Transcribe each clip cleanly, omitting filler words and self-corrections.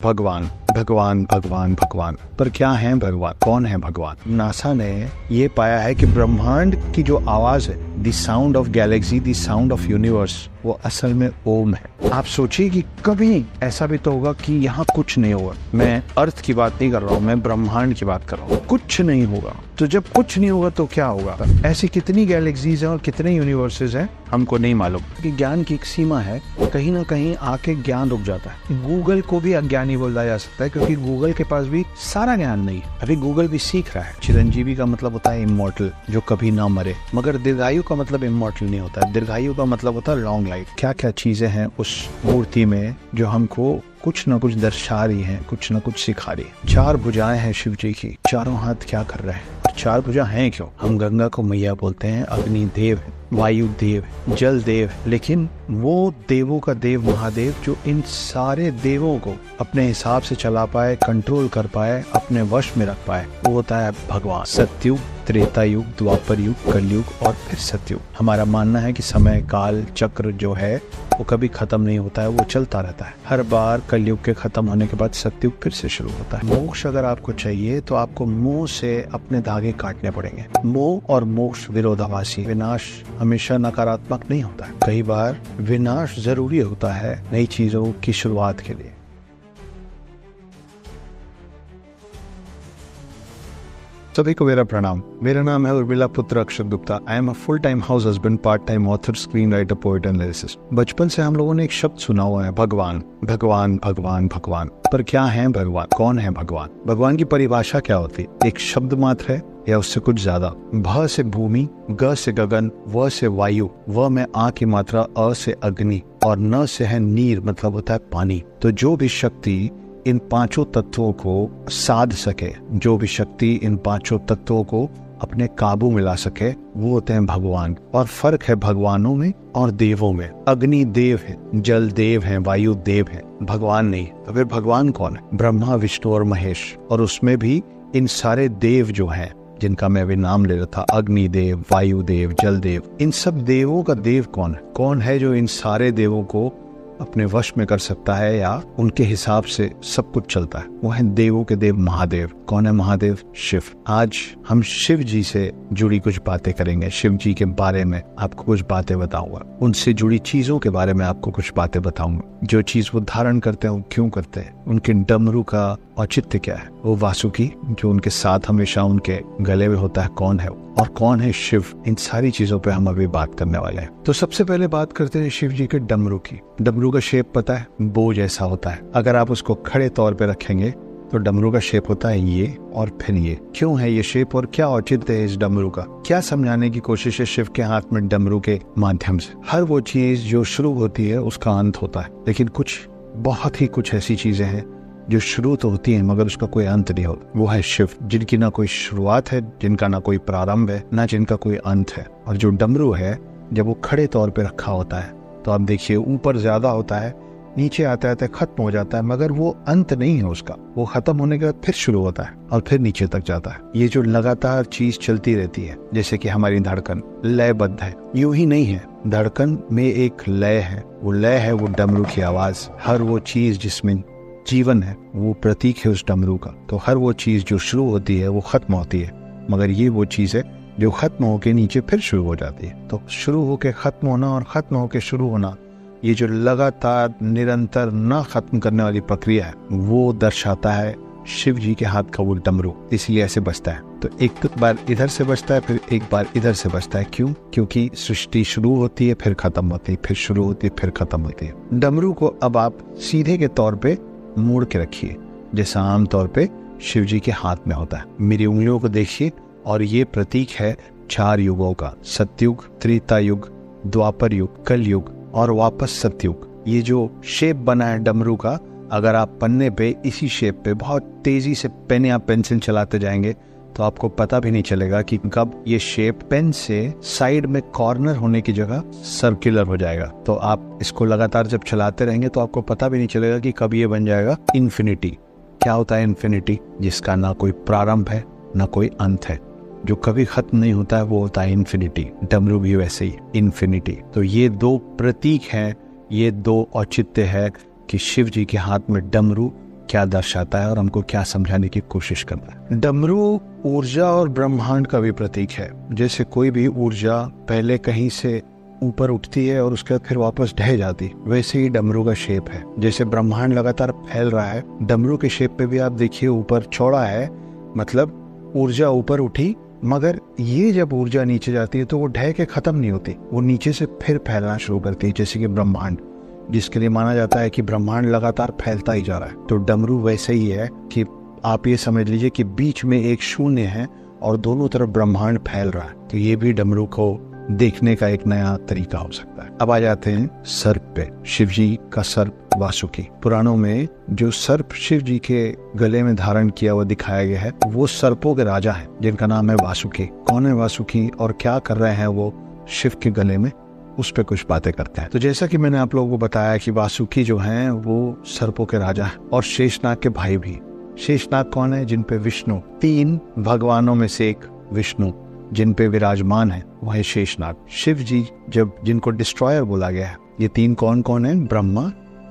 भगवान भगवान भगवान भगवान। पर क्या है भगवान? कौन है भगवान? नासा ने ये पाया है कि ब्रह्मांड की जो आवाज है, the sound of Galaxy, the sound of universe, वो असल में ओम है। आप सोचिए कि कभी ऐसा भी तो होगा कि यहाँ कुछ नहीं होगा। मैं अर्थ की बात नहीं कर रहा हूँ, मैं ब्रह्मांड की बात कर रहा हूँ। कुछ नहीं होगा। तो जब कुछ नहीं होगा तो क्या होगा? ऐसी कितनी गैलेक्सीज हैं और कितने यूनिवर्सेस हैं, हमको नहीं मालूम। कि ज्ञान की एक सीमा है, कहीं ना कहीं आके ज्ञान रुक जाता है। गूगल को भी अज्ञानी बोला जा सकता है, क्योंकि गूगल के पास भी सारा ज्ञान नहीं है। अभी गूगल भी सीख रहा है। चिरंजीवी का मतलब होता है इमॉर्टल, जो कभी ना मरे। मगर दीर्घायु का मतलब इमॉर्टल नहीं होता है। दीर्घायु का मतलब होता है लॉन्ग लाइफ। क्या क्या चीजें हैं उस मूर्ति में जो हमको कुछ न कुछ दर्शा रही हैं, कुछ न कुछ सिखा रही है। 4 भुजाएं हैं शिव जी की। चारों हाथ क्या कर रहे हैं? 4 भुजा हैं क्यों? हम गंगा को मैया बोलते हैं, अग्नि देव है, वायु देव है, जल देव है, लेकिन वो देवों का देव महादेव जो इन सारे देवों को अपने हिसाब से चला पाए, कंट्रोल कर पाए, अपने वश में रख पाए, वो होता है भगवान। सतयुग, त्रेता युग, द्वापर युग, कलयुग और फिर सतयुग। हमारा मानना है कि समय काल चक्र जो है वो कभी खत्म नहीं होता है, वो चलता रहता है। हर बार कलयुग के खत्म होने के बाद सतयुग फिर से शुरू होता है। मोक्ष अगर आपको चाहिए तो आपको मोह से अपने धागे काटने पड़ेंगे। मोह और मोक्ष विरोधाभासी। विनाश हमेशा नकारात्मक नहीं होता है। कई बार विनाश जरूरी होता है नई चीजों की शुरुआत के लिए। सभी को मेरा प्रणाम। मेरा नाम है उर्मिला पुत्र अक्षर Gupta. I am a full time house husband, part time author, screen writer, poet and lyricist. बचपन से हम लोगों ने एक शब्द सुना हुआ है, भगवान भगवान भगवान भगवान। पर क्या है भगवान? कौन है भगवान? भगवान की परिभाषा क्या होती है? एक शब्द मात्र है या उससे कुछ ज्यादा? भ से भूमि, ग से गगन, व से वायु, व में आ की मात्रा, अ से अग्नि और न से है नीर, मतलब होता है पानी। तो जो भी शक्ति इन 5 तत्वों को साध सके, जो भी शक्ति इन 5 तत्वों को अपने काबू में ला सके, वो होते हैं भगवान। और फर्क है भगवानों में और देवों में। अग्नि देव है, जल देव है, वायु देव है, भगवान नहीं। तो फिर भगवान कौन है? ब्रह्मा, विष्णु और महेश। और उसमें भी इन सारे देव जो हैं, जिनका मैं अभी नाम ले रहा था, अग्नि देव, वायु देव, जल देव, इन सब देवों का देव कौन है? कौन है जो इन सारे देवों को अपने वश में कर सकता है या उनके हिसाब से सब कुछ चलता है? वो है देवों के देव महादेव। कौन है महादेव? शिव। आज हम शिव जी से जुड़ी कुछ बातें करेंगे। शिव जी के बारे में आपको कुछ बातें बताऊंगा। उनसे जुड़ी चीजों के बारे में आपको कुछ बातें बताऊंगा। जो चीज वो धारण करते हैं वो क्यों करते हैं, उनके डमरू का औचित्य क्या है, वो वासुकी जो उनके साथ हमेशा उनके गले में होता है, कौन है वो, और कौन है शिव। इन सारी चीजों पे हम अभी बात करने वाले हैं। तो सबसे पहले बात करते हैं शिव जी के डमरू की। डमरू का शेप पता है? बो जैसा होता है। अगर आप उसको खड़े तौर पे रखेंगे तो डमरू का शेप होता है ये और फिर ये। क्यों है ये शेप और क्या औचित्य है इस डमरू का? क्या समझाने की कोशिश है शिव के हाथ में डमरू के माध्यम से? हर वो चीज जो शुरू होती है उसका अंत होता है, लेकिन कुछ ऐसी चीजें हैं जो शुरू तो होती है मगर उसका कोई अंत नहीं होता। वो है शिव, जिनकी ना कोई शुरुआत है, जिनका ना कोई प्रारंभ है, ना जिनका कोई अंत है। और जो डमरू है, जब वो खड़े तौर पे रखा होता है तो आप देखिए ऊपर ज्यादा होता है, नीचे आते आते खत्म हो जाता है, मगर वो अंत नहीं है उसका। वो खत्म होने के बाद फिर शुरू होता है और फिर नीचे तक जाता है। ये जो लगातार चीज चलती रहती है, जैसे कि हमारी धड़कन लयबद्ध है, यूं ही नहीं है। धड़कन में एक लय है, वो लय है वो डमरू की आवाज। हर वो चीज जिसमें जीवन है वो प्रतीक है उस डमरू का। तो हर वो चीज जो शुरू होती है वो खत्म होती है, मगर ये वो चीज है जो खत्म होके नीचे फिर शुरू हो जाती है। तो शुरू होके खत्म होना और खत्म होके शुरू होना, ये जो लगातार निरंतर न खत्म करने वाली प्रक्रिया है, वो दर्शाता है शिव जी के हाथ का वो डमरू। इसलिए ऐसे बजता है। तो एक बार इधर से बजता है, फिर एक बार इधर से बजता है। क्यों? क्योंकि सृष्टि शुरू होती है फिर खत्म होती है, फिर शुरू होती है फिर खत्म होती है। डमरू को अब आप सीधे के तौर पे मोड़ के रखिए, जैसा आम तौर पे शिव जी के हाथ में होता है। मेरी उंगलियों को देखिए और ये प्रतीक है 4 युगों का, सतयुग, त्रेता युग, द्वापर युग, कलयुग और वापस सतयुग। ये जो शेप बना है डमरू का, अगर आप पन्ने पे इसी शेप पे बहुत तेजी से पेन या पेंसिल चलाते जाएंगे तो आपको पता भी नहीं चलेगा कि कब ये शेप पेन से साइड में कॉर्नर होने की जगह सर्कुलर हो जाएगा। तो आप इसको लगातार जब चलाते रहेंगे तो आपको पता भी नहीं चलेगा कि कब ये बन जाएगा इन्फिनिटी। क्या होता है इन्फिनिटी? जिसका ना कोई प्रारंभ है ना कोई अंत है, जो कभी खत्म नहीं होता है, वो होता है इन्फिनिटी। डमरू भी वैसे ही इन्फिनिटी। तो ये 2 प्रतीक हैं, ये 2 औचित्य है कि शिव जी के हाथ में डमरू क्या दर्शाता है और हमको क्या समझाने की कोशिश करता है। डमरू ऊर्जा और ब्रह्मांड का भी प्रतीक है। जैसे कोई भी ऊर्जा पहले कहीं से ऊपर उठती है और उसके बाद फिर वापस ढह जाती, वैसे ही डमरू का शेप है। जैसे ब्रह्मांड लगातार फैल रहा है, डमरू के शेप पे भी आप देखिए ऊपर चौड़ा है, मतलब ऊर्जा ऊपर उठी, मगर ये जब ऊर्जा नीचे जाती है तो वो ढह के खत्म नहीं होती, वो नीचे से फिर फैलना शुरू करती है। जैसे कि ब्रह्मांड, जिसके लिए माना जाता है कि ब्रह्मांड लगातार फैलता ही जा रहा है, तो डमरू वैसे ही है कि आप ये समझ लीजिए कि बीच में एक शून्य है और दोनों तरफ ब्रह्मांड फैल रहा है। तो ये भी डमरू को देखने का एक नया तरीका हो सकता है। अब आ जाते हैं सर्प पे। शिव जी का सर्प वासुकी। पुराणों में जो सर्प शिव जी के गले में धारण किया हुआ दिखाया गया है, वो सर्पों के राजा हैं, जिनका नाम है वासुकी। कौन है वासुकी और क्या कर रहे हैं वो शिव के गले में, उस पे कुछ बातें करते हैं। तो जैसा कि मैंने आप लोगों को बताया कि वासुकी जो हैं वो सर्पों के राजा हैं और शेषनाग के भाई भी। शेषनाग कौन है? जिन पे विष्णु, 3 भगवानों में से एक विष्णु जिन पे विराजमान है, वो है शेषनाग। शिव जी जब, जिनको डिस्ट्रॉयर बोला गया है, ये 3 कौन कौन है? Brahma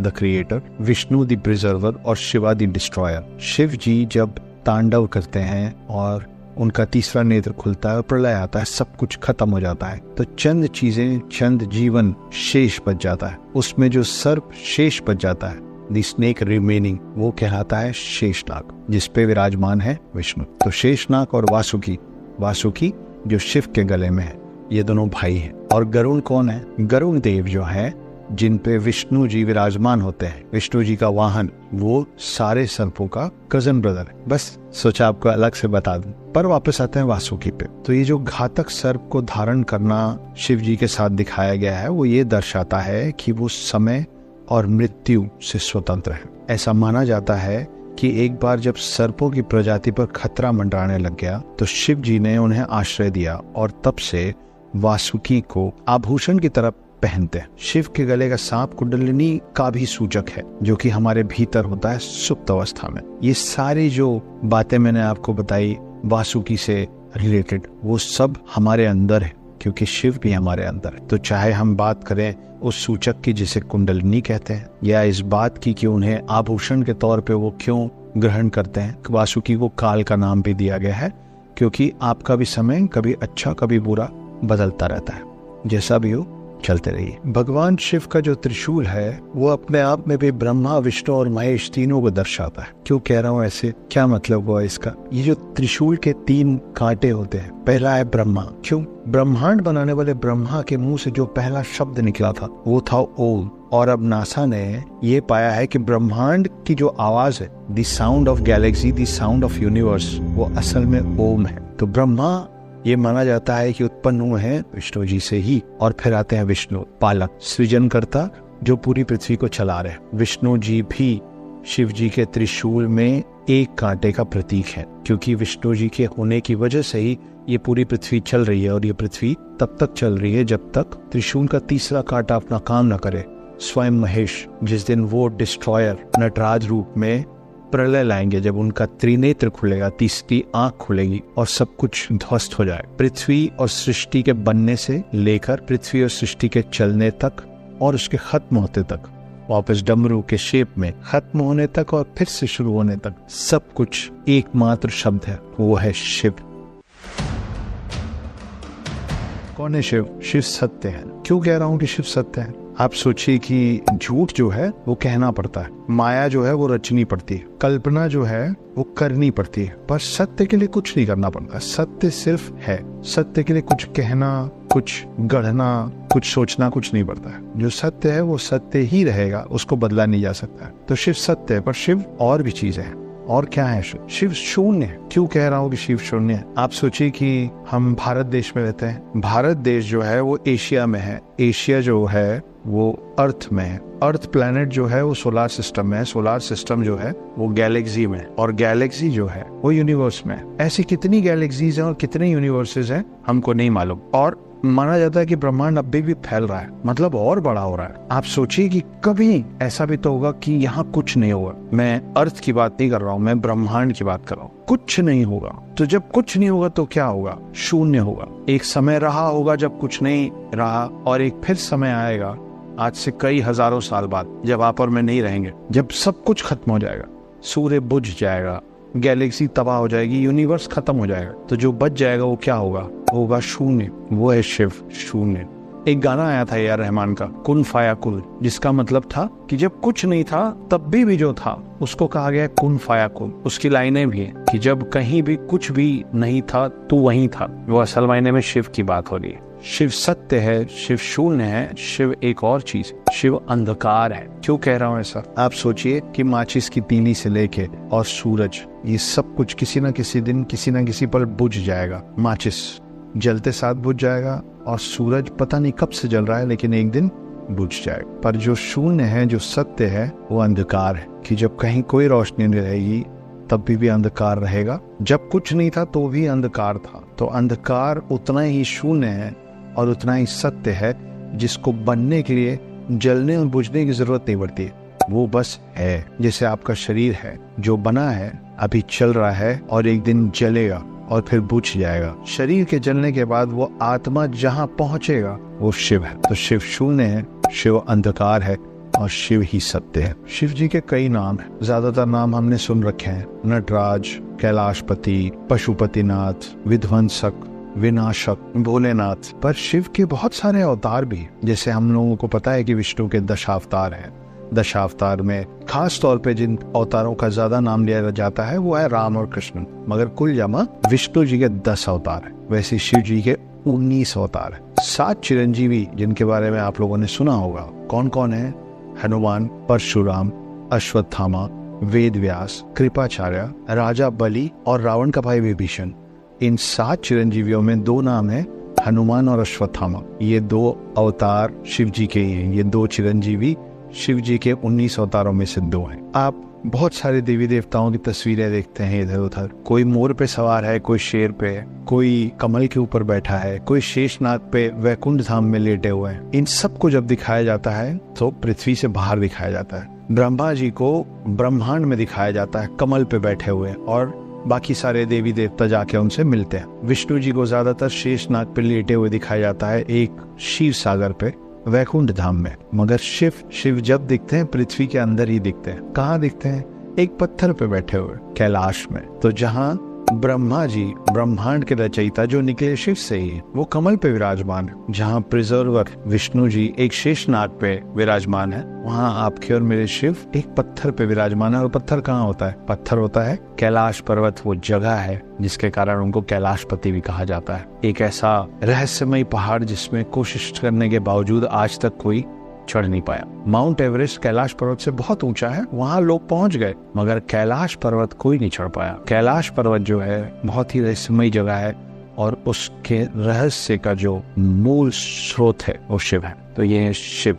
the creator, Vishnu the preserver और शिवा द डिस्ट्रॉयर। शिव जी जब तांडव करते हैं और उनका तीसरा नेत्र खुलता है और प्रलय आता है, सब कुछ खत्म हो जाता है, तो चंद चीजें, चंद जीवन शेष बच जाता है। उसमें जो सर्प शेष बच जाता है, द स्नेक रिमेनिंग, वो कहलाता है शेषनाग, जिसपे विराजमान है विष्णु। तो शेषनाग और वासुकी, वासुकी जो शिव के गले में है, ये दोनों भाई हैं। और गरुण कौन है? गरुण देव जो है, जिन पे विष्णु जी विराजमान होते हैं, विष्णु जी का वाहन, वो सारे सर्पों का कजन ब्रदर है। बस सोचा आपको अलग से बता दूं। पर वापस आते हैं वासुकी पे। तो ये जो घातक सर्प को धारण करना शिव जी के साथ दिखाया गया है, वो ये दर्शाता है कि वो समय और मृत्यु से स्वतंत्र है। ऐसा माना जाता है कि एक बार जब सर्पों की प्रजाति पर खतरा मंडराने लग गया, तो शिव जी ने उन्हें आश्रय दिया और तब से वासुकी को आभूषण की तरह पहनते हैं। शिव के गले का सांप कुंडलिनी का भी सूचक है, जो कि हमारे भीतर होता है सुप्त अवस्था में। ये सारी जो बातें मैंने आपको बताई वासुकी से रिलेटेड, वो सब हमारे अंदर है, क्योंकि शिव भी हमारे अंदर है। तो चाहे हम बात करें उस सूचक की जिसे कुंडलिनी कहते हैं, या इस बात की कि उन्हें आभूषण के तौर पे वो क्यों ग्रहण करते हैं। वासुकी को काल का नाम भी दिया गया है, क्योंकि आपका भी समय कभी अच्छा कभी बुरा बदलता रहता है। जैसा भी हो, चलते रहिए। भगवान शिव का जो त्रिशूल है, वो अपने आप में भी ब्रह्मा, विष्णु और महेश तीनों को दर्शाता है। क्यों कह रहा हूँ ऐसे, क्या मतलब हुआ इसका? ये जो त्रिशूल के 3 कांटे होते हैं, पहला है ब्रह्मा। क्यों? ब्रह्मांड बनाने वाले ब्रह्मा के मुंह से जो पहला शब्द निकला था, वो था ओम। और अब नासा ने ये पाया है कि ब्रह्मांड की जो आवाज है, the sound of Galaxy, the sound of universe, वो असल में ओम है। तो ब्रह्मा, ये माना जाता है कि उत्पन्न हुए हैं विष्णु जी से ही। और फिर आते हैं विष्णु, पालक, सृजनकर्ता, जो पूरी पृथ्वी को चला रहे। विष्णु जी भी शिव जी के त्रिशूल में एक कांटे का प्रतीक है, क्योंकि विष्णु जी के होने की वजह से ही ये पूरी पृथ्वी चल रही है। और ये पृथ्वी तब तक चल रही है जब तक त्रिशूल का तीसरा कांटा अपना काम न करे। स्वयं महेश, जिस दिन वो डिस्ट्रॉयर नटराज रूप में प्रलय लाएंगे, जब उनका त्रिनेत्र खुलेगा, तीसरी आंख खुलेगी और सब कुछ ध्वस्त हो जाए। पृथ्वी और सृष्टि के बनने से लेकर पृथ्वी और सृष्टि के चलने तक और उसके खत्म होते तक, वापस डमरू के शेप में खत्म होने तक और फिर से शुरू होने तक, सब कुछ एकमात्र शब्द है, वो है शिव। कौन है शिव? शिव सत्य है। क्यों कह रहा हूँ कि शिव सत्य है? आप सोचिए कि झूठ जो है वो कहना पड़ता है, माया जो है वो रचनी पड़ती है, कल्पना जो है वो करनी पड़ती है, पर सत्य के लिए कुछ नहीं करना पड़ता। सत्य सिर्फ है। सत्य के लिए कुछ कहना, कुछ गढ़ना, कुछ सोचना कुछ नहीं पड़ता है। जो सत्य है वो सत्य ही रहेगा, उसको बदला नहीं जा सकता है। तो शिव सत्य है, पर शिव और भी चीजें हैं। और क्या है शिव? शिव शून्य है। क्यों कह रहा हूँ कि शिव शून्य है? आप सोचिए कि हम भारत देश में रहते हैं। भारत देश जो है वो एशिया में है। एशिया जो है वो अर्थ में है। अर्थ प्लैनेट जो है वो सोलार सिस्टम में है। सोलार सिस्टम जो है वो गैलेक्सी में है। और गैलेक्सी जो है वो यूनिवर्स में है। ऐसी कितनी गैलेक्सीज हैं और कितने यूनिवर्सेस हैं, हमको नहीं मालूम। और माना जाता है कि ब्रह्मांड अभी भी फैल रहा है, मतलब और बड़ा हो रहा है। आप सोचिए कि कभी ऐसा भी तो होगा कि यहाँ कुछ नहीं होगा। मैं अर्थ की बात नहीं कर रहा हूँ, मैं ब्रह्मांड की बात कर रहा हूँ। कुछ नहीं होगा। तो जब कुछ नहीं होगा तो क्या होगा? शून्य होगा। एक समय रहा होगा जब कुछ नहीं रहा, और एक फिर समय आएगा आज से कई हजारों साल बाद, जब आप और मैं नहीं रहेंगे, जब सब कुछ खत्म हो जाएगा। सूर्य बुझ जाएगा, गैलेक्सी तबाह हो जाएगी, यूनिवर्स खत्म हो जाएगा, तो जो बच जाएगा वो क्या होगा? होगा शून्य। वो है शिव, शून्य। एक गाना आया था ए आर रहमान का, कुन फाया कुल, जिसका मतलब था कि जब कुछ नहीं था तब भी जो था उसको कहा गया कुन फाया कुल। उसकी लाइनें भी हैं कि जब कहीं भी कुछ भी नहीं था तो वहीं था। वो असल मायने में शिव की बात हो रही है। शिव सत्य है, शिव शून्य है, शिव एक और चीज, शिव अंधकार है। क्यों कह रहा हूँ ऐसा? आप सोचिए कि माचिस की तीली से लेके और सूरज, ये सब कुछ किसी न किसी दिन किसी न किसी पल बुझ जाएगा। माचिस जलते साथ बुझ जाएगा और सूरज पता नहीं कब से जल रहा है लेकिन एक दिन बुझ जाएगा। पर जो शून्य है, जो सत्य है, वो अंधकार है कि जब कहीं कोई रोशनी नहीं रहेगी तब भी अंधकार रहेगा। जब कुछ नहीं था तो भी अंधकार था। तो अंधकार उतना ही शून्य है और उतना ही सत्य है, जिसको बनने के लिए जलने और बुझने की जरूरत नहीं पड़ती है। वो बस है। जैसे आपका शरीर है, जो बना है, अभी चल रहा है और एक दिन जलेगा और फिर बुझ जाएगा। शरीर के जलने के बाद वो आत्मा जहाँ पहुंचेगा वो शिव है। तो शिव शून्य है, शिव अंधकार है और शिव ही सत्य है। शिव जी के कई नाम हैं। ज्यादातर नाम हमने सुन रखे हैं, नटराज, कैलाशपति, पशुपतिनाथ, विध्वंसक, विनाशक, भोलेनाथ। पर शिव के बहुत सारे अवतार भी, जैसे हम लोगों को पता है कि विष्णु के दशावतार हैं। दशावतार में खास तौर पे जिन अवतारों का ज्यादा नाम लिया जाता है वो है राम और कृष्ण, मगर कुल जमा विष्णु जी के 10 अवतार है। वैसे शिव जी के 19 अवतार है। 7 चिरंजीवी जिनके बारे में आप लोगों ने सुना होगा, कौन कौन है? हनुमान, परशुराम, अश्वत्थामा, वेदव्यास, कृपाचार्य, राजा बलि और रावण का भाई विभीषण। इन 7 चिरंजीवियों में 2 नाम है, हनुमान और अश्वत्थामा। ये 2 अवतार शिव जी के ही हैं। ये 2 चिरंजीवी शिव जी के 19 अवतारों में से 2 हैं। आप बहुत सारे देवी देवताओं की तस्वीरें देखते हैं इधर उधर। कोई मोर पे सवार है, कोई शेर पे, कोई कमल के ऊपर बैठा है, कोई शेषनाग पे वैकुंठ धाम में लेटे हुए हैं। इन सबको जब दिखाया जाता है तो पृथ्वी से बाहर दिखाया जाता है। ब्रह्मा जी को ब्रह्मांड में दिखाया जाता है कमल पे बैठे हुए, और बाकी सारे देवी देवता जाके उनसे मिलते हैं। विष्णु जी को ज्यादातर शेषनाग पे लेटे हुए दिखाया जाता है एक क्षीर सागर पे, वैकुंठ धाम में। मगर शिव जब दिखते हैं पृथ्वी के अंदर ही दिखते हैं। कहाँ दिखते हैं? एक पत्थर पे बैठे हुए कैलाश में। तो जहाँ ब्रह्मा जी ब्रह्मांड के रचयिता जो निकले शिव से ही, वो कमल पे विराजमान है। जहाँ प्रिजर्वर विष्णु जी एक शेषनाग पे विराजमान है, वहाँ आपके और मेरे शिव एक पत्थर पे विराजमान है। और पत्थर कहाँ होता है? पत्थर होता है कैलाश पर्वत। वो जगह है जिसके कारण उनको कैलाशपति भी कहा जाता है। एक ऐसा रहस्यमय पहाड़ जिसमें कोशिश करने के बावजूद आज तक कोई चढ़ नहीं पाया। माउंट एवरेस्ट कैलाश पर्वत से बहुत ऊंचा है, वहां लोग पहुंच गए, मगर कैलाश पर्वत कोई नहीं चढ़ पाया। कैलाश पर्वत जो है बहुत ही रहस्यमय जगह है और उसके रहस्य का जो मूल स्रोत है वो शिव है। तो ये है शिव।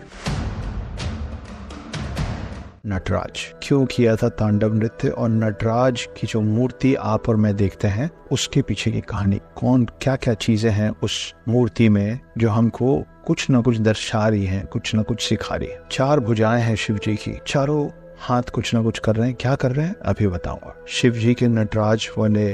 नटराज क्यों किया था तांडव नृत्य, और नटराज की जो मूर्ति आप और मैं देखते हैं उसके पीछे की कहानी, कौन क्या क्या चीजें हैं उस मूर्ति में जो हमको कुछ न कुछ दर्शा रही है, कुछ न कुछ सिखा रही है। 4 भुजाएं हैं शिव जी की, चारों हाथ कुछ न कुछ कर रहे हैं। क्या कर रहे हैं अभी बताऊंगा। शिव जी के नटराज वाले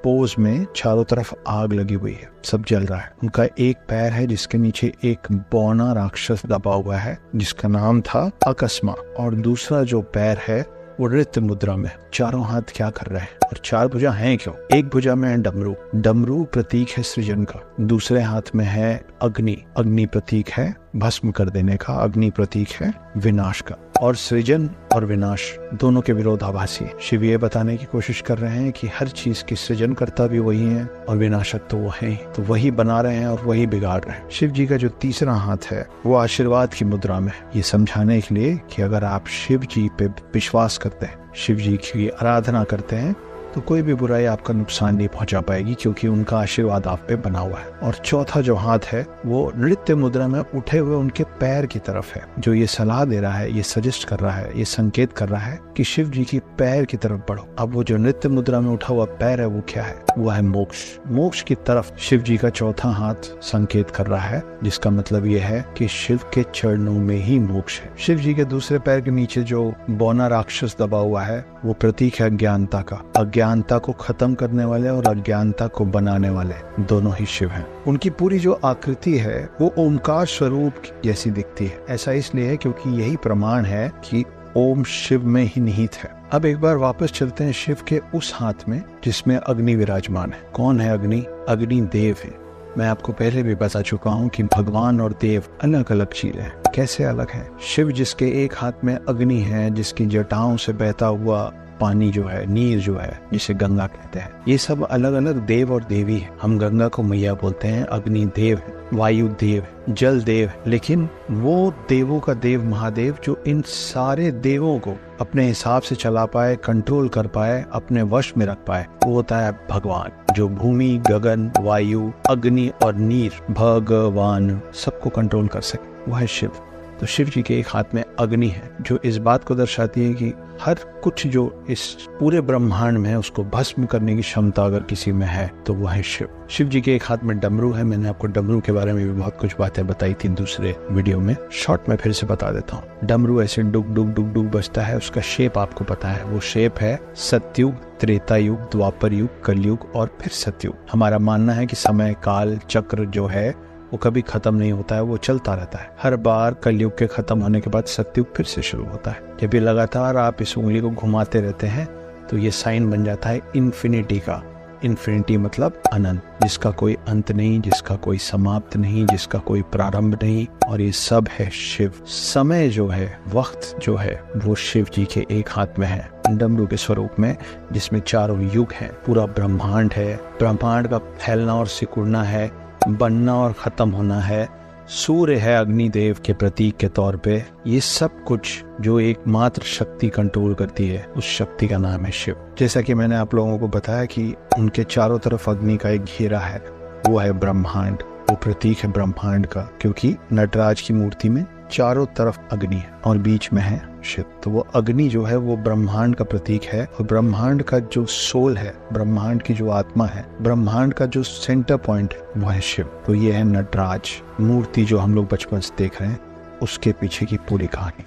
पोज में चारों तरफ आग लगी हुई है, सब जल रहा है। उनका एक पैर है जिसके नीचे एक बौना राक्षस दबा हुआ है जिसका नाम था अकस्मा, और दूसरा जो पैर है वो नृत्य मुद्रा में। चारों हाथ क्या कर रहे हैं? और 4 भुजा हैं क्यों? एक भुजा में है डमरू, डमरू प्रतीक है सृजन का। दूसरे हाथ में है अग्नि, अग्नि प्रतीक है भस्म कर देने का, अग्नि प्रतीक है विनाश का। और सृजन और विनाश दोनों के विरोधाभासी है। शिव ये बताने की कोशिश कर रहे हैं कि हर चीज की सृजन करता भी वही है और विनाशक तो वो है, तो वही बना रहे हैं और वही बिगाड़ रहे हैं। शिव जी का जो तीसरा हाथ है वो आशीर्वाद की मुद्रा में, ये समझाने के लिए कि अगर आप शिव जी पे विश्वास करते हैं, शिव जी की आराधना करते हैं, तो कोई भी बुराई आपका नुकसान नहीं पहुंचा पाएगी, क्योंकि उनका आशीर्वाद आप पे बना हुआ है। और चौथा जो हाथ है वो नृत्य मुद्रा में उठे हुए उनके पैर की तरफ है, जो ये सलाह दे रहा है, ये सजेस्ट कर रहा है, ये संकेत कर रहा है कि शिव जी की पैर की तरफ बढ़ो। अब वो जो नृत्य मुद्रा में उठा हुआ पैर है वो क्या है? वो है मोक्ष। मोक्ष की तरफ शिव जी का चौथा हाथ संकेत कर रहा है, जिसका मतलब ये है कि शिव के चरणों में ही मोक्ष है। शिव जी के दूसरे पैर के नीचे जो बौना राक्षस दबा हुआ है वो प्रतीक है अज्ञानता का। अज्ञानता को खत्म करने वाले और अज्ञानता को बनाने वाले दोनों ही शिव हैं। उनकी पूरी जो आकृति है वो ओंकार स्वरूप जैसी दिखती है। ऐसा इसलिए है क्योंकि यही प्रमाण है कि ओम शिव में ही निहित है। अब एक बार वापस चलते हैं शिव के उस हाथ में जिसमें अग्नि विराजमान है। कौन है अग्नि? अग्नि देव है। मैं आपको पहले भी बता चुका हूँ कि भगवान और देव अलग अलग चीजें हैं। कैसे अलग है? शिव जिसके एक हाथ में अग्नि है, जिसकी जटाओं से बहता हुआ पानी जो है, नीर जो है, जिसे गंगा कहते हैं, ये सब अलग अलग देव और देवी है। हम गंगा को मैया बोलते हैं, अग्नि देव है, वायु देव है, जल देव है, लेकिन वो देवों का देव महादेव जो इन सारे देवों को अपने हिसाब से चला पाए, कंट्रोल कर पाए, अपने वश में रख पाए, वो होता है भगवान। जो भूमि, गगन, वायु, अग्नि और नीर, भगवान सबको कंट्रोल कर सके, वो है शिव। तो शिव जी के एक हाथ में अग्नि है, जो इस बात को दर्शाती है कि हर कुछ जो इस पूरे ब्रह्मांड में है उसको भस्म करने की क्षमता अगर किसी में है तो वो है शिव। शिव जी के एक हाथ में डमरू है। मैंने आपको डमरू के बारे में भी बहुत कुछ बातें बताई थी दूसरे वीडियो में, शॉर्ट में फिर से बता देता हूँ। डमरू ऐसे डुग डुग डुग डुग बजता है। उसका शेप आपको पता है, वो शेप है सतयुग, त्रेता युग, द्वापर युग, कलयुग और फिर सतयुग। हमारा मानना है कि समय काल चक्र जो है वो कभी खत्म नहीं होता है, वो चलता रहता है। हर बार कलयुग के खत्म होने के बाद सतयुग फिर से शुरू होता है। जब ये लगातार आप इस उंगली को घुमाते रहते हैं तो ये साइन बन जाता है इन्फिनिटी का। इन्फिनिटी मतलब अनंत, जिसका कोई अंत नहीं, जिसका कोई समाप्त नहीं, जिसका कोई प्रारंभ नहीं, और ये सब है शिव। समय जो है, वक्त जो है, वो शिव जी के एक हाथ में है, डमरू के स्वरूप में, जिसमें चारों युग है, पूरा ब्रह्मांड है, ब्रह्मांड का फैलना और सिकुड़ना है, बनना और खत्म होना है, सूर्य है अग्निदेव के प्रतीक के तौर पे। ये सब कुछ जो एकमात्र शक्ति कंट्रोल करती है, उस शक्ति का नाम है शिव। जैसा कि मैंने आप लोगों को बताया कि उनके चारों तरफ अग्नि का एक घेरा है, वो है ब्रह्मांड, वो प्रतीक है ब्रह्मांड का, क्योंकि नटराज की मूर्ति में चारों तरफ अग्नि है और बीच में है शिव। तो वो अग्नि जो है वो ब्रह्मांड का प्रतीक है, और ब्रह्मांड का जो सोल है, ब्रह्मांड की जो आत्मा है, ब्रह्मांड का जो सेंटर पॉइंट है, वो है शिव। तो ये है नटराज मूर्ति जो हम लोग बचपन से देख रहे हैं, उसके पीछे की पूरी कहानी।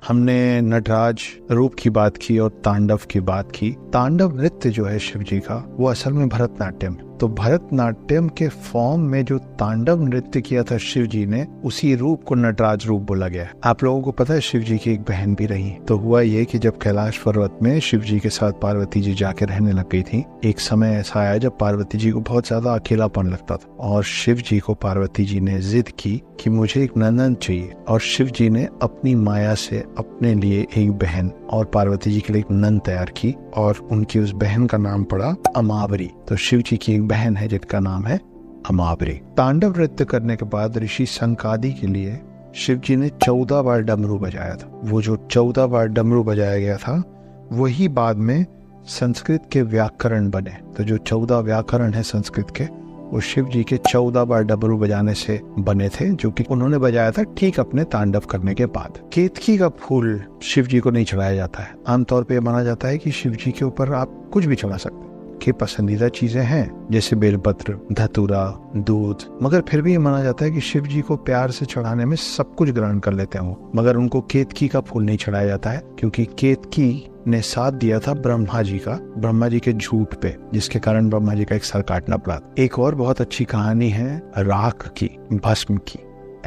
हमने नटराज रूप की बात की और तांडव की बात की। तांडव नृत्य जो है शिव जी का, वो असल में भरतनाट्यम। तो भरतनाट्यम के फॉर्म में जो तांडव नृत्य किया था शिव जी ने, उसी रूप को नटराज रूप बोला गया है। आप लोगों को पता है शिव जी की एक बहन भी रही। तो हुआ ये कि जब कैलाश पर्वत में शिव जी के साथ पार्वती जी जाके रहने लग गई थी, एक समय ऐसा आया जब पार्वती जी को बहुत ज्यादा अकेलापन लगता था, और शिव जी को पार्वती जी ने जिद की कि मुझे एक नंदन चाहिए, और शिव जी ने अपनी माया से अपने लिए एक बहन और पार्वती जी के लिए एक नंद तैयार की, और उनकी उस बहन का नाम पड़ा अमावरी। तो शिव जी की एक बहन है जिनका नाम है अमावरी। तांडव नृत्य करने के बाद ऋषि संकादी के लिए शिव जी ने 14 बार डमरू बजाया था। वो जो 14 बार डमरू बजाया गया था, वही बाद में संस्कृत के व्याकरण बने। तो जो 14 व्याकरण है संस्कृत के, वो शिव जी के 14 बार डमरू बजाने से बने थे, जो कि उन्होंने बजाया था ठीक अपने तांडव करने के बाद। केतकी का फूल शिव जी को नहीं चढ़ाया जाता है। आमतौर पे माना जाता है कि शिव जी के ऊपर आप कुछ भी चढ़ा सकते हैं, कि पसंदीदा चीजें हैं जैसे बेलपत्र, धतूरा, दूध, मगर फिर भी ये माना जाता है कि शिव जी को प्यार से चढ़ाने में सब कुछ ग्रहण कर लेते हैं वो, मगर उनको केतकी का फूल नहीं चढ़ाया जाता है, क्योंकि केतकी ने साथ दिया था ब्रह्मा जी के झूठ पे, जिसके कारण ब्रह्मा जी का एक सर काटना पड़ा। एक और बहुत अच्छी कहानी है राख की, भस्म की,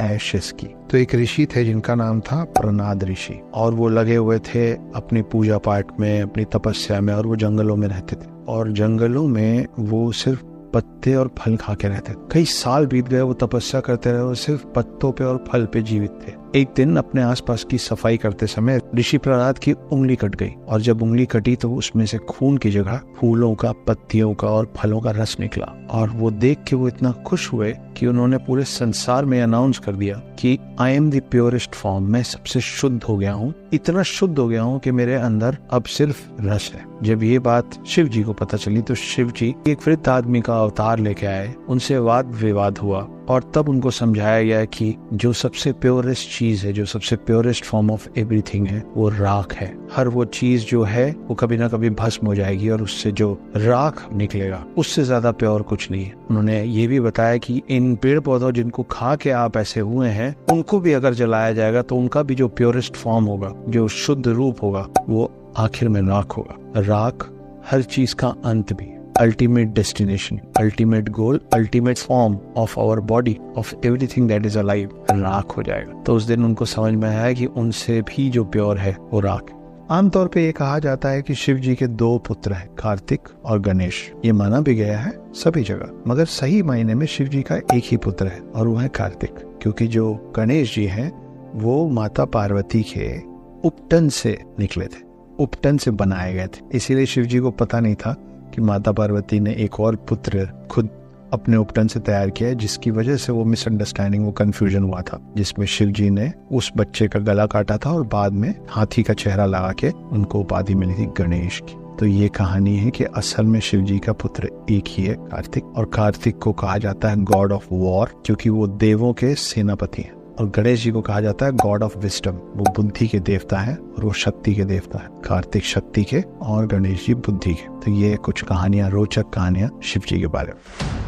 एशेस की। तो एक ऋषि थे जिनका नाम था प्रनाद ऋषि, और वो लगे हुए थे अपनी पूजा पाठ में, अपनी तपस्या में, और वो जंगलों में रहते थे, और जंगलों में वो सिर्फ पत्ते और फल खा के रहते थे। कई साल बीत गए, वो तपस्या करते रहे और सिर्फ पत्तों पे और फल पे जीवित थे। एक दिन अपने आसपास की सफाई करते समय ऋषि प्रहलाद की उंगली कट गई, और जब उंगली कटी तो उसमें से खून की जगह फूलों का, पत्तियों का और फलों का रस निकला। और वो देख के वो इतना खुश हुए कि उन्होंने पूरे संसार में अनाउंस कर दिया कि I am the purest form, मैं सबसे शुद्ध हो गया हूँ, इतना शुद्ध हो गया हूँ कि मेरे अंदर अब सिर्फ रस है। जब ये बात शिव जी को पता चली तो शिव जी एक वृद्ध आदमी का अवतार लेके आए, उनसे वाद विवाद हुआ, और तब उनको समझाया गया कि जो सबसे प्योरेस्ट चीज है, जो सबसे प्योरेस्ट फॉर्म ऑफ एवरीथिंग है, वो राख है। हर वो चीज जो है वो कभी ना कभी भस्म हो जाएगी, और उससे जो राख निकलेगा उससे ज्यादा प्योर कुछ नहीं है। उन्होंने ये भी बताया कि इन पेड़ पौधों जिनको खा के आप ऐसे हुए हैं, उनको भी अगर जलाया जाएगा तो उनका भी जो प्योरेस्ट फॉर्म होगा, जो शुद्ध रूप होगा, वो आखिर में राख होगा। राख हर चीज का अंत भी। Ultimate destination, ultimate goal, ultimate form of our body, of everything that is alive राख हो जाएगा। तो उस दिन उनको समझ में आया कि उनसे भी जो प्योर है वो राख। आमतौर पे ये कहा जाता है कि शिव जी के 2 पुत्र हैं, कार्तिक और गणेश। ये माना भी गया है सभी जगह, मगर सही मायने में शिव जी का एक ही पुत्र है और वो है कार्तिक, क्योंकि जो गणेश जी हैं वो माता पार्वती के उपटन से निकले थे, उपटन से बनाए गए थे। इसीलिए शिव जी को पता नहीं था कि माता पार्वती ने एक और पुत्र खुद अपने उपटन से तैयार किया है, जिसकी वजह से वो मिसअंडरस्टैंडिंग, वो कंफ्यूजन हुआ था, जिसमें शिव जी ने उस बच्चे का गला काटा था और बाद में हाथी का चेहरा लगा के उनको उपाधि मिली थी गणेश की। तो ये कहानी है कि असल में शिव जी का पुत्र एक ही है, कार्तिक। और कार्तिक को कहा जाता है गॉड ऑफ वॉर, क्योंकि वो देवों के सेनापति हैं। और गणेश जी को कहा जाता है गॉड ऑफ विजडम, वो बुद्धि के देवता है और वो शक्ति के देवता है। कार्तिक शक्ति के और गणेश जी बुद्धि के। तो ये कुछ कहानियां, रोचक कहानियां शिव जी के बारे में।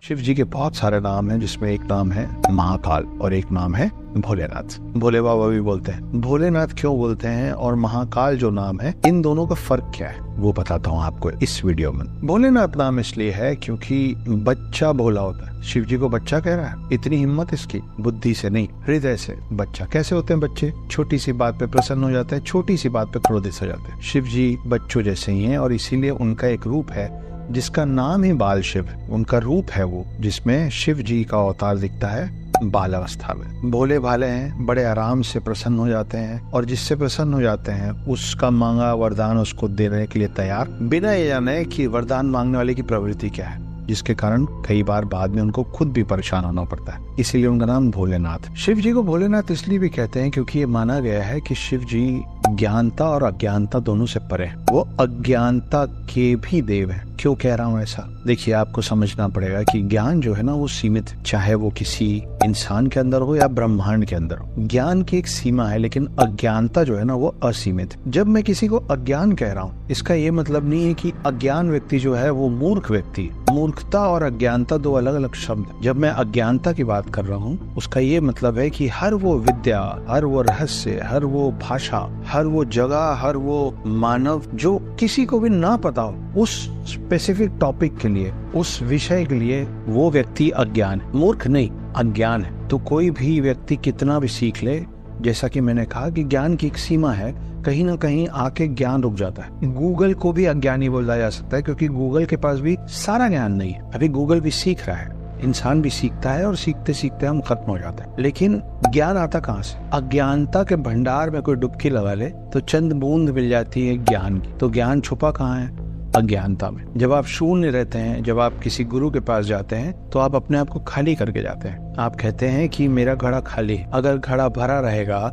शिव जी के बहुत सारे नाम हैं, जिसमें एक नाम है महाकाल और एक नाम है भोलेनाथ। भोले बाबा भी बोलते हैं। भोलेनाथ क्यों बोलते हैं और महाकाल जो नाम है, इन दोनों का फर्क क्या है वो बताता हूँ आपको इस वीडियो में। भोलेनाथ नाम इसलिए है क्योंकि बच्चा भोला होता है। शिव जी को बच्चा कह रहा है, इतनी हिम्मत इसकी, बुद्धि से नहीं हृदय से। बच्चा कैसे होते हैं बच्चे? छोटी सी बात पे प्रसन्न हो जाते हैं, छोटी सी बात पे क्रोधित हो जाते हैं। शिव जी बच्चों जैसे ही हैं और इसीलिए उनका एक रूप है जिसका नाम ही बाल शिव है। उनका रूप है वो, जिसमें शिव जी का अवतार दिखता है बाल अवस्था में। भोले भाले हैं, बड़े आराम से प्रसन्न हो जाते हैं और जिससे प्रसन्न हो जाते हैं उसका मांगा वरदान उसको देने के लिए तैयार, बिना ये जाने कि वरदान मांगने वाले की प्रवृत्ति क्या है, जिसके कारण कई बार बाद में उनको खुद भी परेशान होना पड़ता है। इसीलिए उनका नाम भोलेनाथ। शिव जी को भोलेनाथ इसलिए भी कहते हैं क्योंकि ये माना गया है कि शिव जी ज्ञानता और अज्ञानता दोनों से परे हैं। वो अज्ञानता के भी देव हैं। क्यों कह रहा हूँ ऐसा? देखिए, आपको समझना पड़ेगा कि ज्ञान जो है ना वो सीमित है, चाहे वो किसी इंसान के अंदर हो या ब्रह्मांड के अंदर हो। ज्ञान की एक सीमा है, लेकिन अज्ञानता जो है ना वो असीमित है। जब मैं किसी को अज्ञान कह रहा हूँ, इसका ये मतलब नहीं है कि अज्ञान व्यक्ति जो है वो मूर्ख व्यक्ति। मूर्खता और अज्ञानता 2 अलग अलग शब्द हैं। जब मैं अज्ञानता की बात कर रहा हूँ, उसका ये मतलब है कि हर वो विद्या, हर वो रहस्य, हर वो भाषा, हर वो जगह, हर वो मानव जो किसी को भी ना पता हो, उस स्पेसिफिक टॉपिक के लिए, उस विषय के लिए, वो व्यक्ति अज्ञान है। मूर्ख नहीं, अज्ञान है। तो कोई भी व्यक्ति कितना भी सीख ले, जैसा कि मैंने कहा कि ज्ञान की एक सीमा है, कहीं ना कहीं आके ज्ञान रुक जाता है। गूगल को भी अज्ञानी बोला जा सकता है, क्योंकि गूगल के पास भी सारा ज्ञान नहीं है। अभी गूगल भी सीख रहा है, इंसान भी सीखता है और सीखते सीखते हम खत्म हो जाते हैं। लेकिन ज्ञान आता कहाँ से? अज्ञानता के भंडार में कोई डुबकी लगा ले तो चंद बूंद मिल जाती है ज्ञान की। तो ज्ञान छुपा कहाँ है? अज्ञानता में। जब आप शून्य रहते हैं, जब आप किसी गुरु के पास जाते हैं, तो आप अपने आप को खाली करके जाते हैं। आप कहते हैं कि मेरा घड़ा खाली। अगर घड़ा भरा रहेगा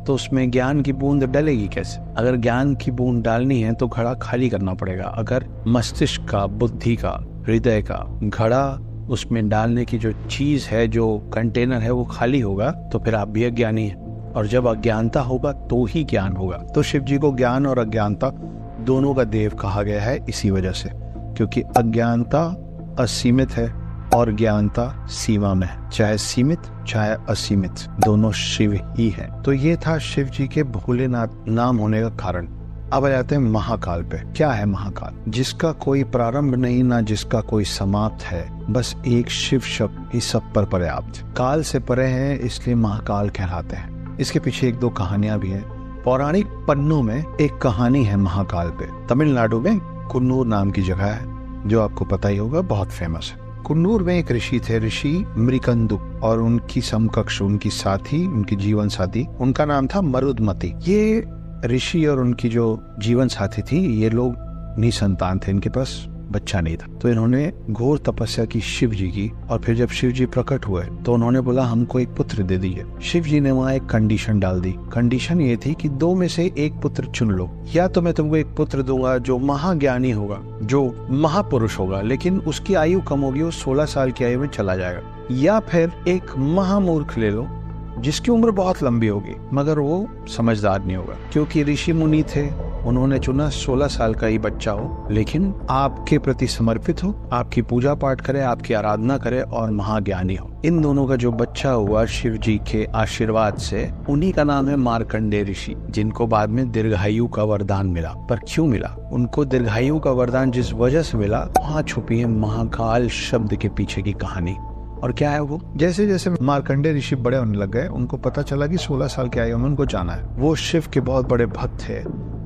तो उसमें ज्ञान की बूंद डलेगी कैसे? अगर ज्ञान की बूंद डालनी है तो घड़ा खाली करना पड़ेगा। अगर मस्तिष्क का, बुद्धि का, हृदय का घड़ा, उसमें डालने की जो चीज है, जो कंटेनर है, वो खाली होगा तो फिर आप भी अज्ञानी हैं। और जब अज्ञानता होगा तो ही ज्ञान होगा। तो शिव जी को ज्ञान और अज्ञानता दोनों का देव कहा गया है इसी वजह से, क्योंकि अज्ञानता असीमित है और ज्ञानता सीमा में है। चाहे सीमित चाहे असीमित, दोनों शिव ही है। तो ये था शिव जी के भोलेनाथ नाम होने का कारण। अब आ जाते हैं महाकाल पे। क्या है महाकाल? जिसका कोई प्रारंभ नहीं, ना जिसका कोई समाप्त है, बस एक शिव शब्द ही सब पर पर्याप्त। काल से परे है, इसलिए महाकाल कहलाते हैं। इसके पीछे 1-2 कहानियां भी हैं। पौराणिक पन्नों में एक कहानी है महाकाल पे। तमिलनाडु में कुन्नूर नाम की जगह है, जो आपको पता ही होगा, बहुत फेमस है। कुन्नूर में एक ऋषि थे, ऋषि मृकंदु, और उनकी समकक्ष, उनकी साथी, उनकी जीवन साथी, उनका नाम था मरुदमती। ये ऋषि और उनकी जो जीवन साथी थी, ये लोग निसंतान थे, इनके पास बच्चा नहीं था। तो इन्होंने घोर तपस्या की शिव जी की, और फिर जब शिव जी प्रकट हुए तो उन्होंने बोला हमको एक पुत्र दे दीजिए। शिव जी ने वहाँ एक कंडीशन डाल दी। कंडीशन ये थी कि 2 में से एक पुत्र चुन लो, या तो मैं तुमको एक पुत्र दूंगा जो महाज्ञानी होगा, जो महापुरुष होगा, लेकिन उसकी आयु कम होगी, वो 16 साल की आयु में चला जाएगा, या फिर एक महामूर्ख ले लो जिसकी उम्र बहुत लंबी होगी मगर वो समझदार नहीं होगा। क्योंकि ऋषि मुनि थे, उन्होंने चुना 16 साल का ही बच्चा हो, लेकिन आपके प्रति समर्पित हो, आपकी पूजा पाठ करे, आपकी आराधना करे और महाज्ञानी हो। इन दोनों का जो बच्चा हुआ शिव जी के आशीर्वाद से, उन्हीं का नाम है मार्कंडेय ऋषि, जिनको बाद में दीर्घायु का वरदान मिला। पर क्यों मिला उनको दीर्घायु का वरदान? जिस वजह से मिला, वहाँ छुपी है महाकाल शब्द के पीछे की कहानी। और क्या है वो? जैसे जैसे मार्कंडेय ऋषि बड़े होने लग गए, उनको पता चला कि 16 साल की आयु में उनको जाना है। वो शिव के बहुत बड़े भक्त थे।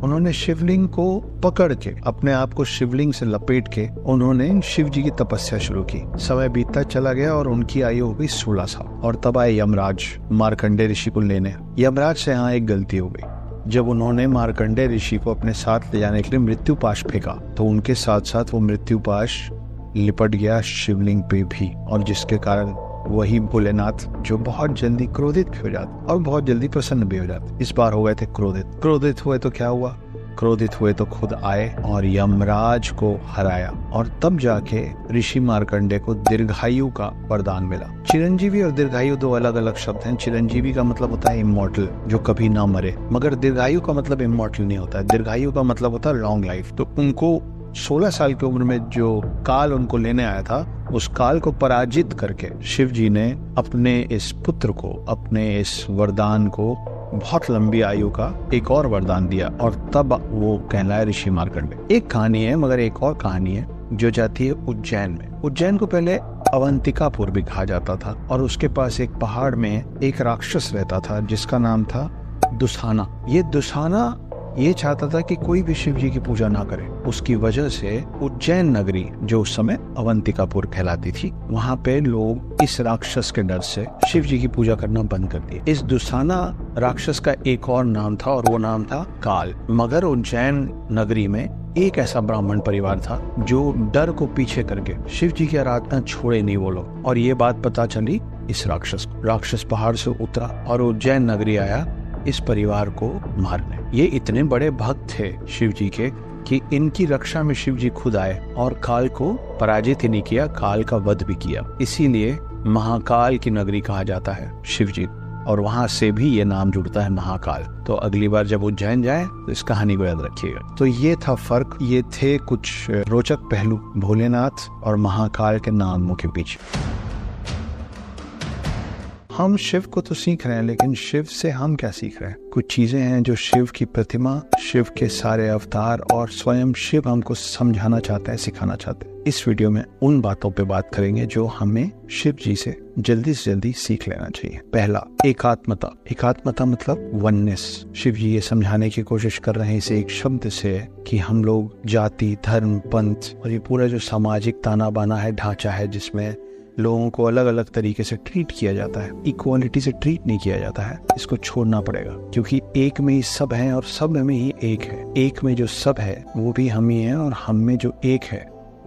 उन्होंने शिवलिंग को पकड़ के, अपने आप को शिवलिंग से लपेट के, उन्होंने शिव जी की तपस्या शुरू की। समय बीतता चला गया और उनकी आयु हो गई 16 साल। और तब आए यमराज मार्कंडेय ऋषि को लेने। यमराज से यहाँ एक गलती हो गई। जब उन्होंने मार्कंडेय ऋषि को अपने साथ ले जाने के लिए मृत्यु पाश फेंका, तो उनके साथ साथ वो मृत्यु पाश लिपट गया शिवलिंग पे भी, और जिसके कारण वही भोलेनाथ, जो बहुत जल्दी क्रोधित भी हो जाते और बहुत जल्दी प्रसन्न भी हो जाते, इस बार हो गए थे क्रोधित हुए तो क्या हुआ? क्रोधित हुए तो खुद आए और यमराज को हराया, और तब जाके ऋषि मार्कंडेय को दीर्घायु का वरदान मिला। चिरंजीवी और दीर्घायु दो अलग अलग शब्द हैं। चिरंजीवी का मतलब होता है इमॉर्टल, जो कभी ना मरे, मगर दीर्घायु का मतलब इमॉर्टल नहीं होता है। दीर्घायु का मतलब होता है लॉन्ग लाइफ। तो उनको 16 साल की उम्र में जो काल उनको लेने आया था, उस काल को पराजित करके शिव जी ने अपने इस पुत्र को, अपने इस वरदान को, बहुत लंबी आयु का एक और वरदान दिया, और तब वो कहलाया ऋषि मार्कंडेय। एक कहानी है, मगर एक और कहानी है जो जाती है उज्जैन में। उज्जैन को पहले अवंतिकापुर भी कहा जाता था, और उसके पास एक पहाड़ में एक राक्षस रहता था जिसका नाम था दुसाना। ये दुसाना ये चाहता था कि कोई भी शिव जी की पूजा ना करे। उसकी वजह से उज्जैन नगरी, जो उस समय अवंतिकापुर कहलाती थी, वहाँ पे लोग इस राक्षस के डर से शिव जी की पूजा करना बंद कर दिए। इस दुसाना राक्षस का एक और नाम था, और वो नाम था काल। मगर उज्जैन नगरी में एक ऐसा ब्राह्मण परिवार था जो डर को पीछे करके शिव जी की आराधना छोड़े नहीं वो लोग। और ये बात पता चली इस राक्षस को। राक्षस पहाड़ से उतरा और उज्जैन नगरी आया इस परिवार को मारने। ये इतने बड़े भक्त थे शिव जी के कि इनकी रक्षा में शिव जी खुद आए और काल को पराजित ही नहीं किया, काल का वध भी किया। इसीलिए महाकाल की नगरी कहा जाता है शिव जी, और वहां से भी ये नाम जुड़ता है महाकाल। तो अगली बार जब उज्जैन जाए तो इस कहानी को याद रखिएगा। तो ये था फर्क, ये थे कुछ रोचक पहलू भोलेनाथ और महाकाल के नामों के पीछे। हम शिव को तो सीख रहे हैं, लेकिन शिव से हम क्या सीख रहे हैं? कुछ चीजें हैं जो शिव की प्रतिमा, शिव के सारे अवतार और स्वयं शिव हमको समझाना चाहते हैं, सिखाना चाहते हैं। इस वीडियो में उन बातों पे बात करेंगे जो हमें शिव जी से जल्दी सीख लेना चाहिए। पहला, एकात्मता। एकात्मता मतलब वननेस। शिव जी ये समझाने की कोशिश कर रहे हैं इसे एक शब्द से कि हम लोग जाति, धर्म, पंथ और ये पूरा जो सामाजिक ताना बाना है, ढांचा है, जिसमें लोगों को अलग अलग तरीके से ट्रीट किया जाता है, इक्वालिटी से ट्रीट नहीं किया जाता है, इसको छोड़ना पड़ेगा। क्योंकि एक में ही सब है और सब में ही एक है। एक में जो सब है वो भी हम ही है, और हम में जो एक है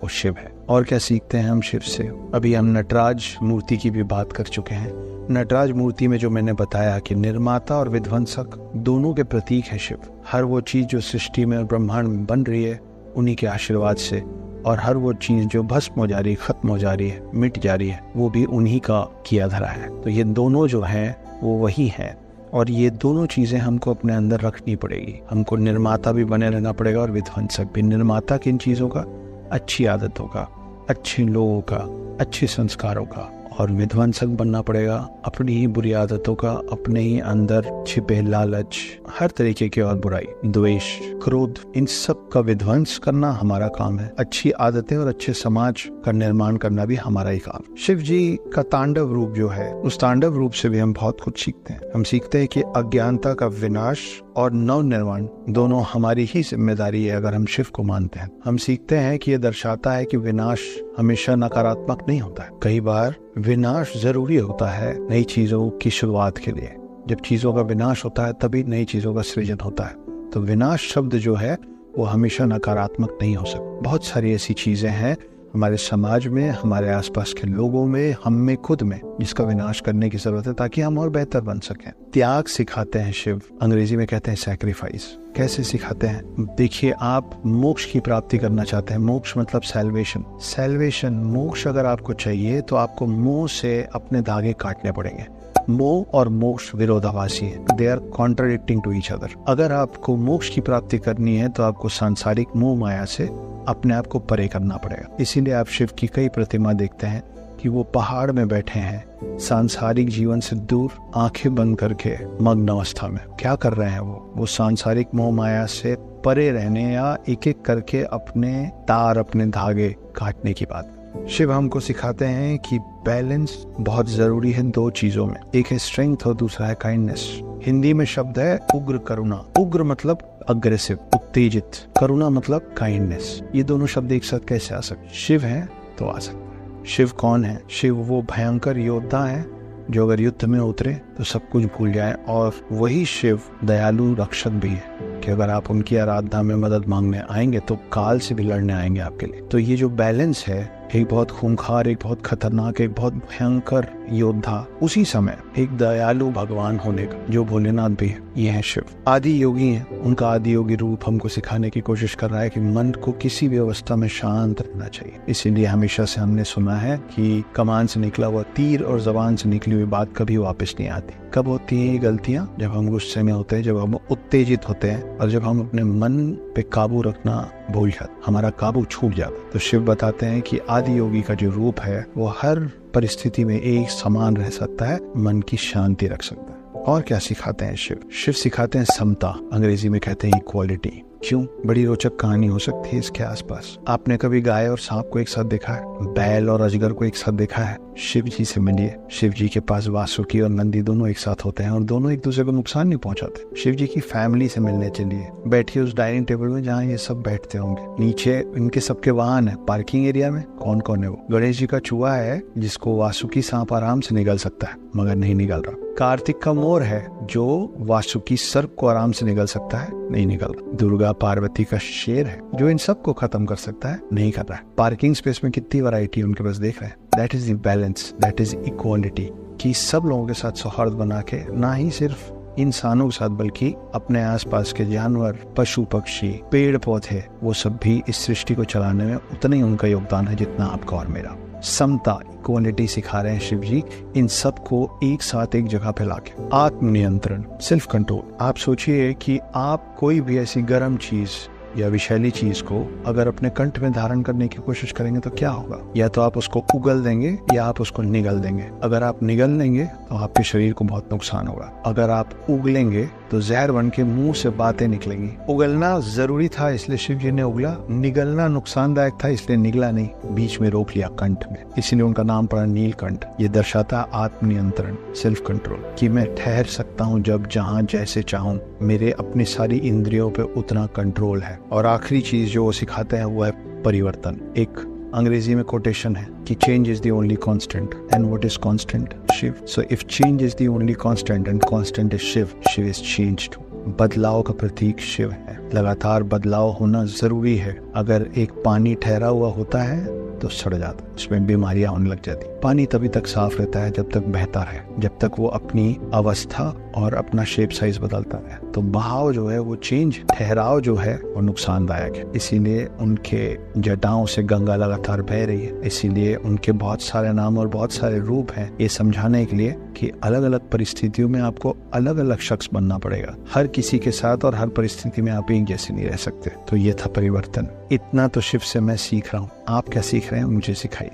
वो शिव है। और क्या सीखते हैं हम शिव से? अभी हम नटराज मूर्ति की भी बात कर चुके हैं। नटराज मूर्ति में जो मैंने बताया कि निर्माता और विध्वंसक दोनों के प्रतीक है शिव। हर वो चीज जो सृष्टि में और ब्रह्मांड में बन रही है उन्हीं के आशीर्वाद से, और हर वो चीज जो भस्म हो जा रही है, खत्म हो जा रही है, मिट जा रही है, वो भी उन्हीं का किया धरा है। तो ये दोनों जो हैं वो वही है, और ये दोनों चीजें हमको अपने अंदर रखनी पड़ेगी। हमको निर्माता भी बने रहना पड़ेगा और विध्वंसक भी। निर्माता किन चीजों का? अच्छी आदतों का, अच्छे लोगों का, अच्छे संस्कारों का। और विध्वंसक बनना पड़ेगा अपनी ही बुरी आदतों का, अपने ही अंदर छिपे लालच, हर तरीके की और बुराई, द्वेष, क्रोध, इन सब का विध्वंस करना हमारा काम है। अच्छी आदतें और अच्छे समाज का निर्माण करना भी हमारा ही काम। शिव जी का तांडव रूप जो है, उस तांडव रूप से भी हम बहुत कुछ सीखते हैं। हम सीखते हैं कि अज्ञानता का विनाश और नव निर्माण दोनों हमारी ही जिम्मेदारी है अगर हम शिव को मानते हैं। हम सीखते हैं कि यह दर्शाता है कि विनाश हमेशा नकारात्मक नहीं होता है। कई बार विनाश जरूरी होता है नई चीजों की शुरुआत के लिए। जब चीजों का विनाश होता है तभी नई चीजों का सृजन होता है। तो विनाश शब्द जो है वो हमेशा नकारात्मक नहीं हो सकता। बहुत सारी ऐसी चीजें हैं हमारे समाज में, हमारे आसपास के लोगों में, हम में खुद में, जिसका विनाश करने की जरूरत है ताकि हम और बेहतर बन सकें। त्याग सिखाते हैं शिव, अंग्रेजी में कहते हैं सैक्रिफाइस। कैसे सिखाते हैं? देखिए, आप मोक्ष की प्राप्ति करना चाहते हैं। मोक्ष मतलब सैल्वेशन। मोक्ष अगर आपको चाहिए तो आपको मोह से अपने धागे काटने पड़ेंगे। मोह और मोक्ष विरोधाभासी है, they are contradicting to each other. अगर आपको मोक्ष की प्राप्ति करनी है तो आपको सांसारिक मोह माया से अपने आप को परे करना पड़ेगा। इसीलिए आप शिव की कई प्रतिमा देखते हैं कि वो पहाड़ में बैठे हैं, सांसारिक जीवन से दूर, आंखें बंद करके मग्न अवस्था में। क्या कर रहे हैं वो सांसारिक मोह माया से परे रहने या एक एक करके अपने तार, अपने धागे काटने की बात। शिव हमको सिखाते हैं कि बैलेंस बहुत जरूरी है दो चीजों में, एक है स्ट्रेंथ और दूसरा है काइंडनेस। हिंदी में शब्द है उग्र करुणा। उग्र मतलब अग्रेसिव, उत्तेजित, करुणा मतलब काइंडनेस। ये दोनों शब्द एक साथ कैसे आ सकते? शिव है तो आ सकते। शिव कौन है? शिव वो भयंकर योद्धा है जो अगर युद्ध में उतरे तो सब कुछ भूल जाए, और वही शिव दयालु रक्षक भी है कि अगर आप उनकी आराधना में मदद मांगने आएंगे तो काल से भी लड़ने आएंगे आपके लिए। तो ये जो बैलेंस है, एक बहुत खूंखार, एक बहुत खतरनाक, एक बहुत भयंकर योद्धा, उसी समय एक दयालु भगवान होने का, जो भोलेनाथ भी है, ये है शिव। आदि योगी हैं, उनका आदि योगी रूप हमको सिखाने की कोशिश कर रहा है कि मन को किसी भी अवस्था में शांत रहना चाहिए। इसीलिए हमेशा से हमने सुना है कि कमान से निकला हुआ तीर और जबान से निकली हुई बात कभी वापस नहीं आती। कब होती है ये गलतियां? जब हम गुस्से में होते हैं, जब हम उत्तेजित होते हैं और जब हम अपने मन पे काबू रखना भूल जाते, हमारा काबू छूट जाता। तो शिव बताते हैं कि आदि योगी का जो रूप है वो हर परिस्थिति में एक समान रह सकता है, मन की शांति रख सकता है। और क्या सिखाते हैं शिव? शिव सिखाते हैं समता, अंग्रेजी में कहते हैं इक्वालिटी। क्यों? बड़ी रोचक कहानी हो सकती है इसके आसपास। आपने कभी गाय और सांप को एक साथ देखा है? बैल और अजगर को एक साथ देखा है? शिव जी से मिलिए। शिव जी के पास वासुकी और नंदी दोनों एक साथ होते हैं और दोनों एक दूसरे को नुकसान नहीं पहुंचाते। शिव जी की फैमिली से मिलने चलिए, बैठिए उस डाइनिंग टेबल में जहाँ ये सब बैठते होंगे। नीचे इनके सबके वाहन है, पार्किंग एरिया में कौन कौन है वो? गणेश जी का चूहा है जिसको वासुकी सांप आराम से निगल सकता है मगर नहीं निगल रहा। कार्तिक का मोर है जो वासुकी सर्प को आराम से निगल सकता है, नहीं निगल रहा। दुर्गा पार्वती का शेर है जो इन सबको खत्म कर सकता है, नहीं कर रहा है। पार्किंग स्पेस में कितनी वैरायटी उनके पास, देख रहे हैं। That is the balance, that is equality, कि सब लोगों के साथ सौहार्द बना के, ना ही सिर्फ इंसानों के साथ बल्कि अपने आसपास के जानवर, पशु पक्षी, पेड़ पौधे, वो सब भी इस सृष्टि को चलाने में उतना ही उनका योगदान है जितना आपका और मेरा। समता, इक्वालिटी सिखा रहे हैं शिव जी, इन सबको एक साथ एक जगह पे लाके। आत्मनियंत्रण, सेल्फ कंट्रोल। आप सोचिए कि आप कोई भी ऐसी गर्म चीज या विषैली चीज को अगर अपने कंठ में धारण करने की कोशिश करेंगे तो क्या होगा? या तो आप उसको उगल देंगे या आप उसको निगल देंगे। अगर आप निगल लेंगे तो आपके शरीर को बहुत नुकसान होगा। अगर आप उगलेंगे तो जहर बन के मुंह से बातें निकलेंगी। उगलना जरूरी था इसलिए शिव जी ने उगला, निगलना नुकसानदायक था इसलिए निगला नहीं, बीच में रोक लिया कंठ में, इसीलिए उनका नाम पड़ा नीलकंठ। ये दर्शाता आत्मनियंत्रण, सेल्फ कंट्रोल, कि मैं ठहर सकता हूँ जब, जहाँ, जैसे चाहूँ। मेरे अपनी सारी इंद्रियों पे उतना कंट्रोल है। और आखिरी चीज जो वो सिखाते हैं वो है परिवर्तन। एक अंग्रेजी में कोटेशन है कि change is the only constant, and what is constant? Shiva. So if change is the only constant and constant is Shiva, Shiva is changed. बदलाव का प्रतीक शिव है। लगातार बदलाव होना जरूरी है। अगर एक पानी ठहरा हुआ होता है तो सड़ जाता है, उसमें बीमारियां होने लग जाती। पानी तभी तक साफ रहता है जब तक बहता रहे, जब तक वो अपनी अवस्था और अपना शेप साइज बदलता है। तो बहाव जो है वो चेंज, ठहराव जो है वो नुकसानदायक है। इसीलिए उनके जटाओं से गंगा लगातार बह रही है, इसीलिए उनके बहुत सारे नाम और बहुत सारे रूप हैं, ये समझाने के लिए कि अलग अलग परिस्थितियों में आपको अलग अलग शख्स बनना पड़ेगा। हर किसी के साथ और हर परिस्थिति में आप एक जैसे नहीं रह सकते। तो ये था परिवर्तन। इतना तो शिव से मैं सीख रहा हूँ, आप क्या सीख रहे हैं मुझे सिखाइए।